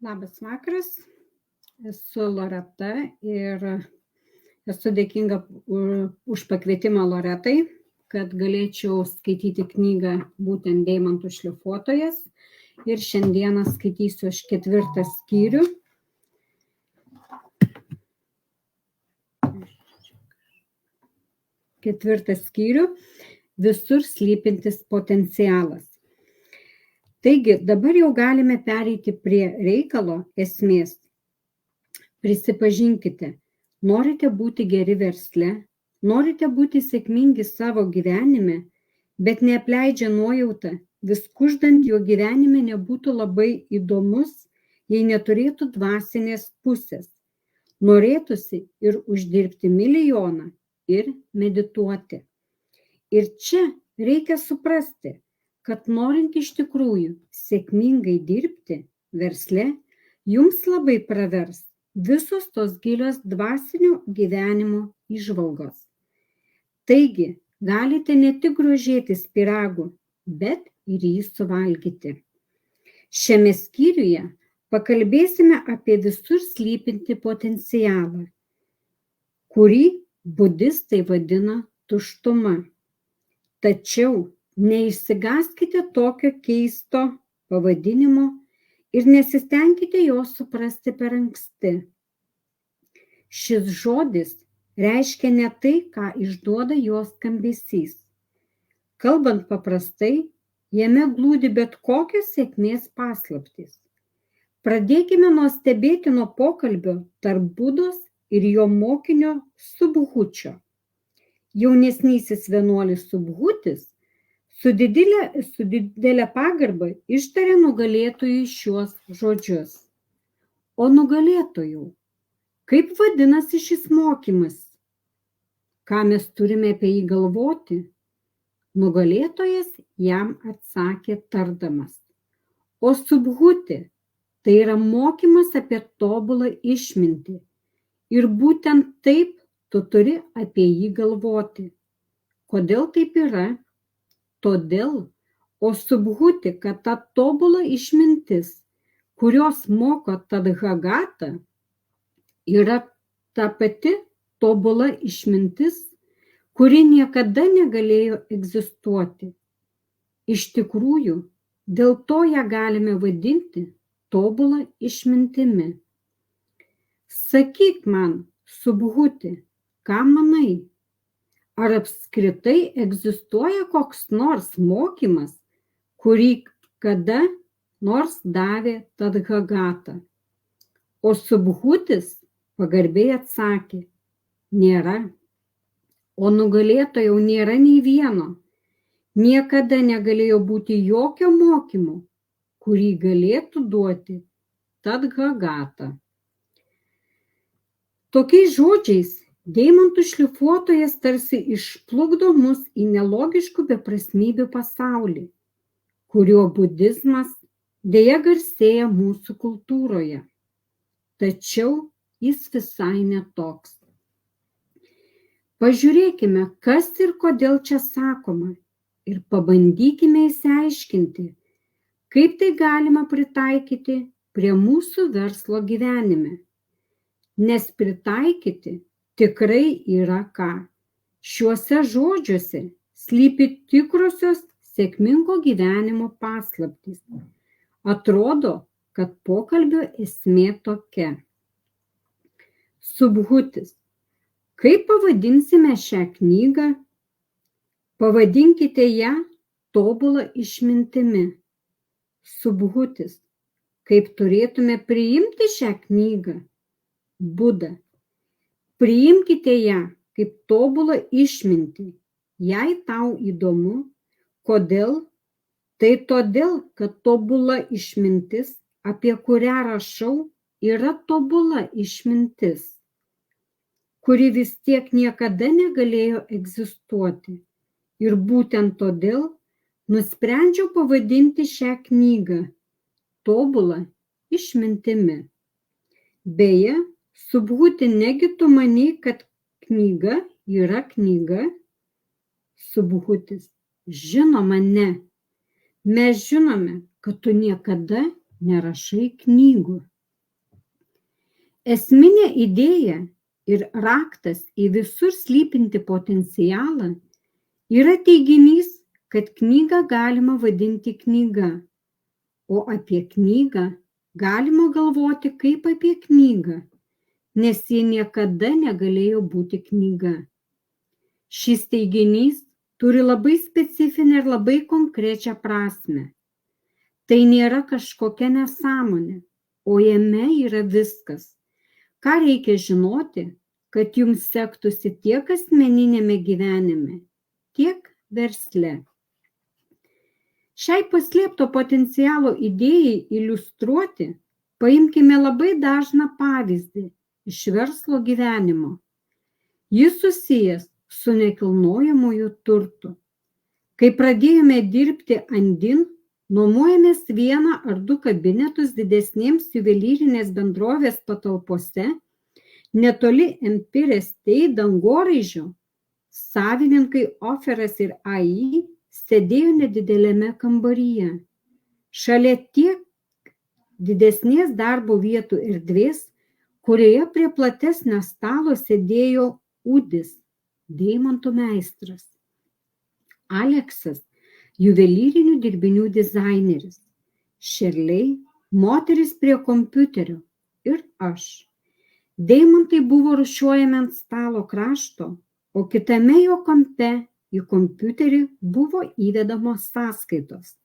Labas vakaras, esu Loreta ir esu dėkinga už pakvietimą Loretai, kad galėčiau skaityti knygą būtent Deimantų šlifuotojas. Ir šiandieną skaitysiu aš 4 skyrių. Visur slypintis potencialas. Taigi, dabar jau galime pereiti prie reikalo esmės. Prisipažinkite, norite būti geri versle, norite būti sėkmingi savo gyvenime, bet neapleidžia nuojauta, vis kuždant jo gyvenime nebūtų labai įdomus, jei neturėtų dvasinės pusės. Norėtųsi ir uždirbti milijoną, ir medituoti. Ir čia reikia suprasti, kad norint iš tikrųjų sėkmingai dirbti versle, jums labai pravers visos tos gilios dvasinio gyvenimo įžvalgos. Taigi, galite ne tik grožėtis pyragu, bet ir jį suvalgyti. Šiame skyriuje pakalbėsime apie visur slypintį potencialą, kurį budistai vadina tuštuma. Tačiau neišsigąskite tokio keisto pavadinimo ir nesistengkite jo suprasti per anksti. Šis žodis reiškia ne tai, ką išduoda jos skambesys. Kalbant paprastai, jame glūdi bet kokios sėkmės paslaptys. Pradėkime nuo stebėtino pokalbio tarp Budos ir jo mokinio Subhučio. Jaunesnysis vienuolis Subhutis su didelė pagarba ištarė nugalėtojui šiuos žodžius. O nugalėtojau, kaip vadinasi šis mokymas? Ką mes turime apie jį galvoti? Nugalėtojas jam atsakė tardamas. O Subhuti, tai yra mokymas apie tobulą išmintį. Ir būtent taip tu turi apie jį galvoti. Kodėl taip yra? Todėl, o Subhuti, kad ta tobula išmintis, kurios moko Tadhagata, yra ta pati tobula išmintis, kuri niekada negalėjo egzistuoti. Iš tikrųjų, dėl to ją galime vadinti tobula išmintimi. Sakyk man, Subhuti, ką manai? Ar apskritai egzistuoja koks nors mokymas, kurį kada nors davė Tadhagata? O Subhutis pagarbiai atsakė, nėra. O nugalėtojau nėra nei vieno. Niekada negalėjo būti jokio mokymo, kurį galėtų duoti Tadhagata. Tokiais žodžiais Deimantų šlifuotojas tarsi išplukdo mus į nelogiškų beprasmybių pasaulį, kurio budizmas deja garsėja mūsų kultūroje. Tačiau jis visai netoks. Pažiūrėkime, kas ir kodėl čia sakoma, ir pabandykime išsiaiškinti, kaip tai galima pritaikyti prie mūsų verslo gyvenime. Nes pritaikyti tikrai yra ką. Šiuose žodžiuose slypi tikrosios sėkmingo gyvenimo paslaptys. Atrodo, kad pokalbio esmė tokia. Subhutis. Kaip pavadinsime šią knygą? Pavadinkite ją tobula išmintimi. Subhutis. Kaip turėtume priimti šią knygą? Buda. Priimkite ją kaip tobulą išmintį. Jei tau įdomu, kodėl? Tai todėl, kad tobula išmintis, apie kurią rašau, yra tobula išmintis, kuri vis tiek niekada negalėjo egzistuoti. Ir būtent todėl nusprendžiau pavadinti šią knygą tobula išmintimi. Beje, Subhuti, negi tu manei, kad knyga yra knyga? Subhutis. Žinoma, ne. Mes žinome, kad tu niekada nerašai knygų. Esminė idėja ir raktas į visur slypinti potencialą yra teiginys, kad knygą galima vadinti knyga, o apie knygą galima galvoti kaip apie knygą, nes ji niekada negalėjo būti knyga. Šis teiginys turi labai specifinę ir labai konkrečią prasmę. Tai nėra kažkokia nesąmonė, o jame yra viskas, ką reikia žinoti, kad jums sektųsi tiek asmeninėme gyvenime, tiek versle. Šiai paslėpto potencialo idėjai iliustruoti paimkime labai dažną pavyzdį iš verslo gyvenimo. Jis susijęs su nekilnojamuoju turtu. Kai pradėjome dirbti Andin, nuomojamės 1 ar 2 kabinetus didesnėms juvelyrinės bendrovės patalpose, netoli Empire State dangoraižio. Savininkai Oferas ir AI sėdėjo nedideliame kambaryje. Šalia tiek didesnės darbo vietų erdvės, kurioje prie platesnio stalo sėdėjo Udis, deimantų meistras, Aleksas, juvelyrinių dirbinių dizaineris, Šerlei, moteris prie kompiuterio ir aš. Deimantai buvo rūšiuojami ant stalo krašto, o kitame jo kampe į kompiuterį buvo įvedamos sąskaitos.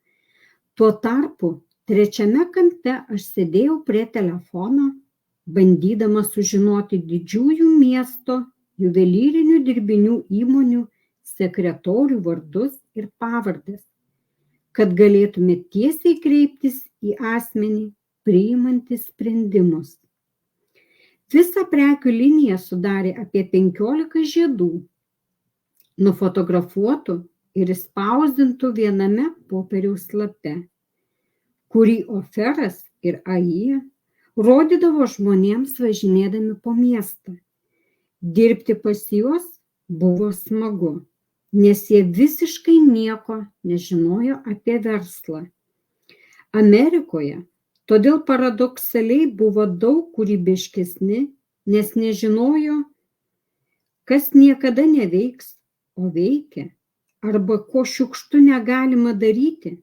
Tuo tarpu trečiame kampe aš sėdėjau prie telefono, bandydama sužinoti didžiųjų miesto juvelyrinių dirbinių įmonių sekretorių vardus ir pavardes, kad galėtume tiesiai kreiptis į asmenį, priimantį sprendimus. Visą prekių liniją sudarė apie 15 žiedų, nufotografuotų ir įspausdintų viename popieriaus lape, kurį Oferas ir AI rodydavo žmonėms važinėdami po miestą. Dirbti pas juos buvo smagu, nes jie visiškai nieko nežinojo apie verslą. Amerikoje todėl paradoksaliai buvo daug kūrybiškesni, nes nežinojo, kas niekada neveiks, o veikia, arba ko šiukštu negalima daryti.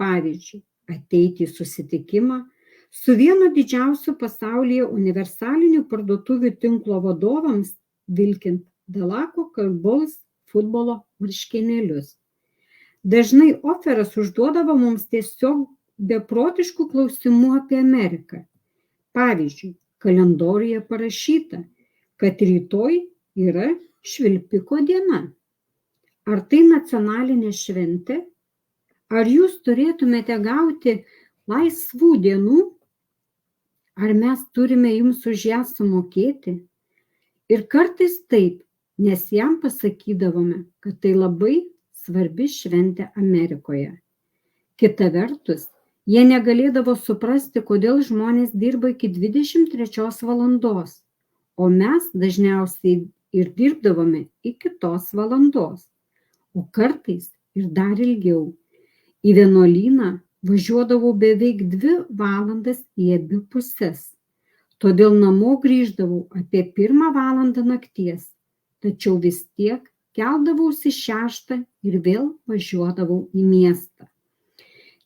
Pavyzdžiui, ateiti į susitikimą su vienu didžiausiu pasaulyje universalinių parduotuvių tinklo vadovams vilkint Dalako Cowboys futbolo marškinėlius. Dažnai Oferas užduodavo mums tiesiog beprotiškų klausimų apie Ameriką. Pavyzdžiui, kalendoriuje parašyta, kad rytoj yra švilpiko diena. Ar tai nacionalinė šventė? Ar jūs turėtumėte gauti laisvų dienų? Ar mes turime jums už ją sumokėti? Ir kartais taip, nes jam pasakydavome, kad tai labai svarbi šventė Amerikoje. Kita vertus, jie negalėdavo suprasti, kodėl žmonės dirba iki 23 valandos, o mes dažniausiai ir dirbdavome iki tos valandos, o kartais ir dar ilgiau. Į vienuolyną važiuodavau beveik 2 valandas į abi puses, todėl namo grįždavau apie 1 valandą nakties, tačiau vis tiek keldavausi 6 ir vėl važiuodavau į miestą.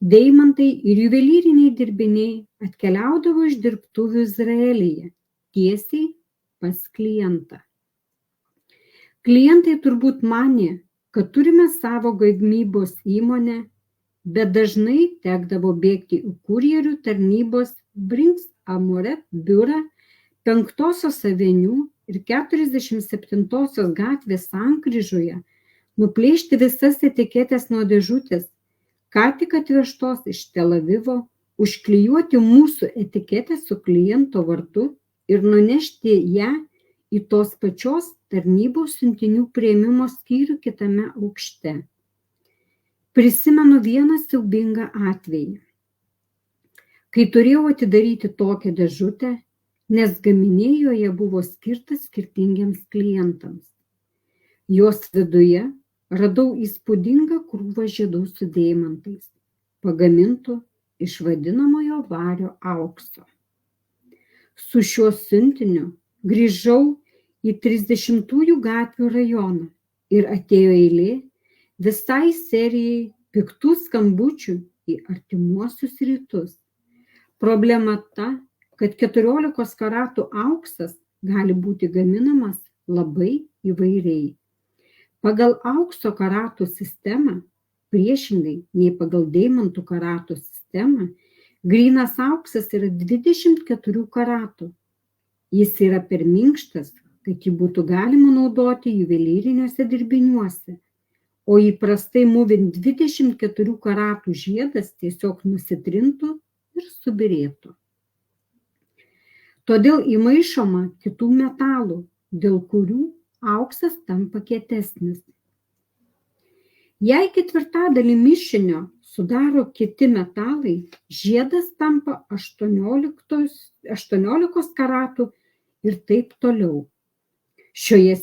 Deimantai ir juvelyriniai dirbiniai atkeliaudavo iš dirbtuvių Izraelyje, tiesiai pas klientą. Klientai turbūt manė, kad turime savo gamybos įmonę, bet dažnai tekdavo bėgti į kurjerių tarnybos Brinks Amoret biurą 5 aveniu ir 47 gatvės sankryžoje, nuplėšti visas etiketės nuo dėžutės, ką tik atvežtos iš Tel Avivo, užklijuoti mūsų etiketę su kliento vardu ir nunešti ją į tos pačios tarnybos siuntinių priėmimo skyrių kitame aukšte. Prisimenu vieną siaubingą atvejį, kai turėjau atidaryti tokią dėžutę, nes gaminiai joje buvo skirtas skirtingiems klientams. Jos viduje radau įspūdingą krūvą žiedų su deimantais, pagamintų iš vadinamojo vario aukso. Su šiuo siuntiniu grįžau į 30-ųjų gatvių rajoną ir atėjo eilė visai serijai piktų skambučių į artimuosius rytus. Problema ta, kad 14 karatų auksas gali būti gaminamas labai įvairiai. Pagal aukso karatų sistemą, priešingai nei pagal deimantų karatų sistemą, grynas auksas yra 24 karatų. Jis yra per minkštas, kad jį būtų galima naudoti juvelyriniuose dirbiniuose, o įprastai mūvint 24 karatų žiedas tiesiog nusitrintų ir subyrėtų. Todėl įmaišoma kitų metalų, dėl kurių auksas tampa kietesnis. Jei ketvirtadalį mišinio sudaro kiti metalai, žiedas tampa 18 karatų ir taip toliau. Šioje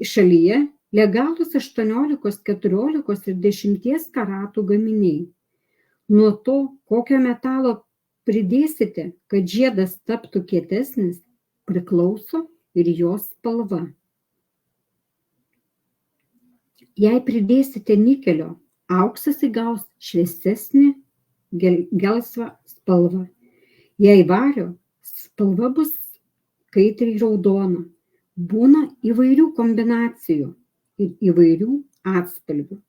šalyje legalūs 18, 14 ir 10 karatų gaminiai. Nuo to, kokio metalo pridėsite, kad žiedas taptų kietesnis, priklauso ir jos spalva. Jei pridėsite nikelio, auksas įgaus šviesesnį gelsvą spalvą. Jei vario, spalva bus kaitriai raudona. Būna įvairių kombinacijų ir įvairių atspalvių.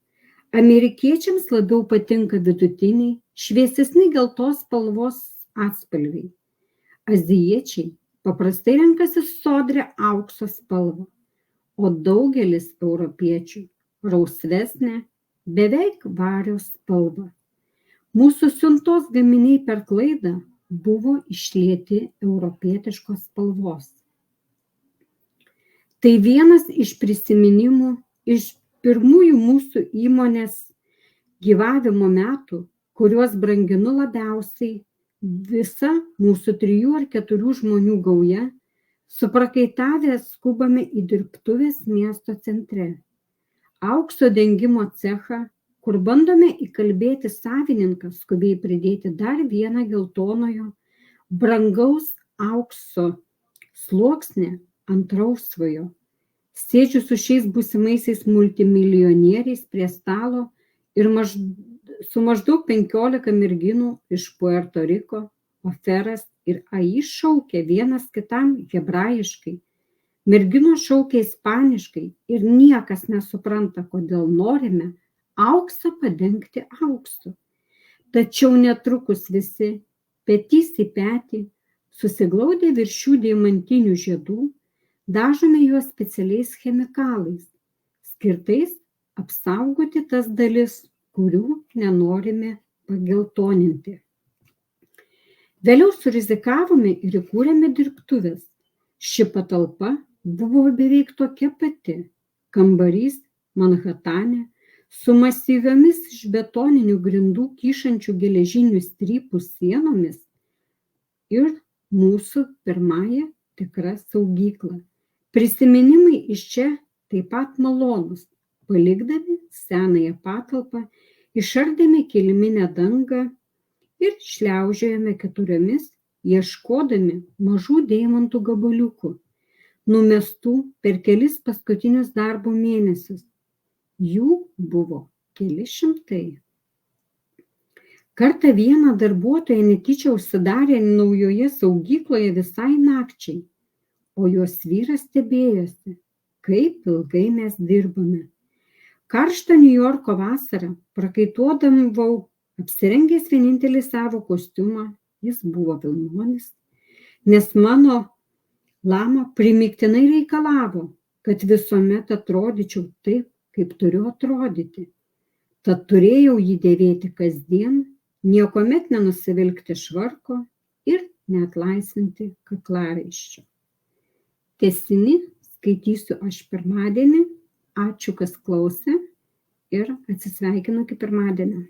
Amerikiečiams labiau patinka vidutiniai, šviesesni geltos spalvos atspalviai. Azijiečiai paprastai renkasi sodrią aukso spalvą, o daugelis europiečių rausvesnę, beveik vario spalvą. Mūsų siuntos gaminiai per klaidą buvo išlieti europietiškos spalvos. Tai vienas iš prisiminimų iš pirmųjų mūsų įmonės gyvavimo metų, kuriuos branginu labiausiai. Visa mūsų 3 ar 4 žmonių gauja suprakaitavę skubame į dirbtuves miesto centre. Aukso dengimo cechą, kur bandome įkalbėti savininką skubiai pridėti dar vieną geltonojo, brangaus aukso sluoksnį ant rausvojo. Sėdžiu su šiais būsimaisiais multimilijonieriais prie stalo ir su maždaug 15 merginų iš Puerto Riko, Oferas ir Ai šaukia vienas kitam hebrajiškai. Merginos šaukia ispaniškai ir niekas nesupranta, kodėl norime auksą padengti auksu. Tačiau netrukus visi, petys į petį, susiglaudę virš šių deimantinių žiedų, dažome juos specialiais chemikalais, skirtais apsaugoti tas dalis, kurių nenorime pageltoninti. Vėliau surizikavome ir įkūrėme dirbtuves. Ši patalpa buvo beveik tokia pati. Kambarys Manhatane su masyviomis iš betoninių grindų kyšančių geležinių strypų sienomis ir mūsų pirmąja tikra saugykla. Prisiminimai iš čia taip pat malonūs. Palikdami senąją patalpą, išardėme kiliminę dangą ir šliaužiojame keturiomis, ieškodami mažų deimantų gabaliukų, numestų per kelis paskutinius darbo mėnesius. Jų buvo keli šimtai. Kartą vieną darbuotoją netyčia užsidarė naujoje saugykloje visai nakčiai, o jos vyras stebėjosi, kaip ilgai mes dirbame. Karštą Niujorko vasarą prakaituodavau, apsirengęs vienintelį savo kostiumą, jis buvo vilnonis, nes mano lama primygtinai reikalavo, kad visuomet atrodyčiau taip, kaip turiu atrodyti. Tad turėjau jį dėvėti kasdien, niekuomet nenusivilkti švarko ir neatlaisvinti kaklaraiščio. Tęsinį skaitysiu aš pirmadienį. Ačiū, kas klausė ir atsisveikinu iki pirmadienio.